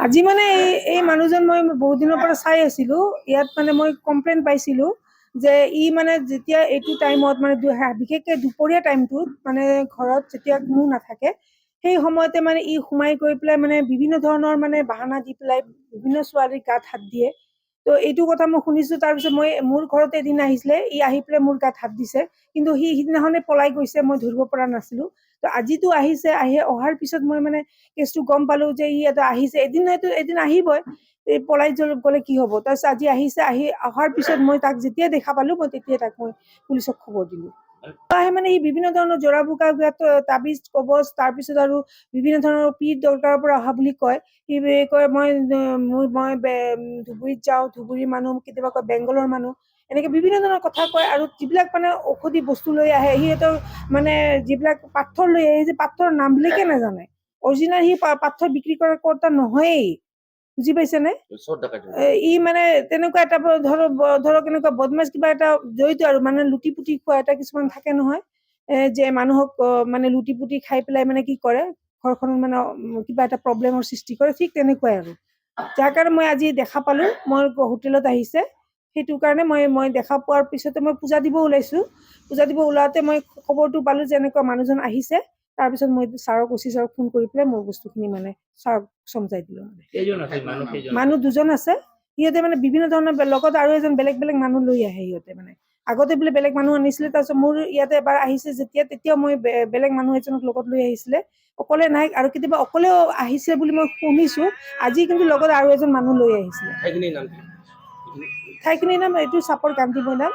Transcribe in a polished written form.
আজি মানে এই মানুহজন মই বহুত দিনৰ পৰা চাই আছিলোঁ। ইয়াত মানে মই কমপ্লেইন পাইছিলোঁ যে ই মানে যেতিয়া এইটো টাইমত মানে বিশেষকৈ দুপৰীয়া টাইমটোত মানে ঘৰত যেতিয়া কোনো নাথাকে সেই সময়তে মানে ই সোমাই গৈ পেলাই মানে বিভিন্ন ধৰণৰ মানে বাহানা দি পেলাই বিভিন্ন ছোৱালীৰ গাত হাত দিয়ে। তো এইটো কথা মই শুনিছোঁ। তাৰপিছত মই মোৰ ঘৰত এদিন আহিছিলে, ই আহি পেলাই মোৰ গাত হাত দিছে, কিন্তু সি সিদিনাখনে পলাই গৈছে, মই ধৰিব পৰা নাছিলোঁ। তো আজিতো আহিছে, অহাৰ পিছত মই মানে কেছটো গম পালোঁ যে ই এটা আহিছে, এদিন হয়তো এদিন আহিবই, এই পলাই গ'লে কি হ'ব। তাৰপিছত আজি আহিছে, অহাৰ পিছত মই তাক যেতিয়া দেখা পালোঁ মই তেতিয়াই তাক মই পুলিচক খবৰ দিলোঁ। আহে মানে ই বিভিন্ন ধৰণৰ জৰা বুকা তাবিজ কবজ, তাৰপিছত আৰু বিভিন্ন ধৰণৰ পীৰ দৰকাৰৰ পৰা অহা বুলি কয়। সি কয় মই ধুবুৰীত যাওঁ, ধুবুৰীৰ মানুহ, কেতিয়াবা কয় বেংগলৰ মানুহ, এনেকে বিভিন্ন ধৰণৰ কথা কয়। আৰু যিবিলাক মানে ঔষধি বস্তু লৈ আহে, সিহঁতৰ মানে যিবিলাক পাথৰ লৈ আহে, যে পাথৰৰ নামবিলাকে নাজানে। অৰিজিনেল সি পাথৰ বিক্ৰী কৰাৰ কৰ্তা নহয়েই, বুজি পাইছেনে? ই মানে তেনেকুৱা এটা ধৰক এনেকুৱা বদমাছ কিবা এটা জড়িত আৰু মানে লুটি পুটি খোৱা এটা কিছুমান থাকে নহয়, যে মানুহক মানে লুটি পুটি খাই পেলাই মানে কি কৰে, ঘৰখনত মানে কিবা এটা প্ৰব্লেমৰ সৃষ্টি কৰে, ঠিক তেনেকুৱাই আৰু। যাৰ কাৰণে মই আজি দেখা পালোঁ, মই হোটেলত আহিছে, সেইটো কাৰণে মই দেখা পোৱাৰ পিছতে মই পূজা দিব ওলাইছোঁ। পূজা দিব ওলাওঁতে মই খবৰটো পালোঁ যে এনেকুৱা মানুহজন আহিছে। তাৰপিছত মই ছাৰক OC ছাৰক ফোন কৰি পেলাই মোৰ বস্তুখিনি মানে ছাৰক চমজাই দিলোঁ। মানুহ দুজন আছে। সিহঁতে মানে বিভিন্ন ধৰণৰ লগত আৰু এজন বেলেগ বেলেগ মানুহ লৈ আহে। সিহঁতে মানে আগতে বোলে বেলেগ মানুহ আনিছিলে, তাৰপিছত মোৰ ইয়াতে এবাৰ আহিছে তেতিয়াও মই বেলেগ মানুহ এজনক লগত লৈ আহিছিলে, অকলে নাই। আৰু কেতিয়াবা অকলেও আহিছে বুলি মই শুনিছোঁ। আজি কিন্তু লগত আৰু এজন মানুহ লৈ আহিছিলে। ঠাইখিনিৰ নাম এইটো চাপৰ গান্ধী মৈদাম।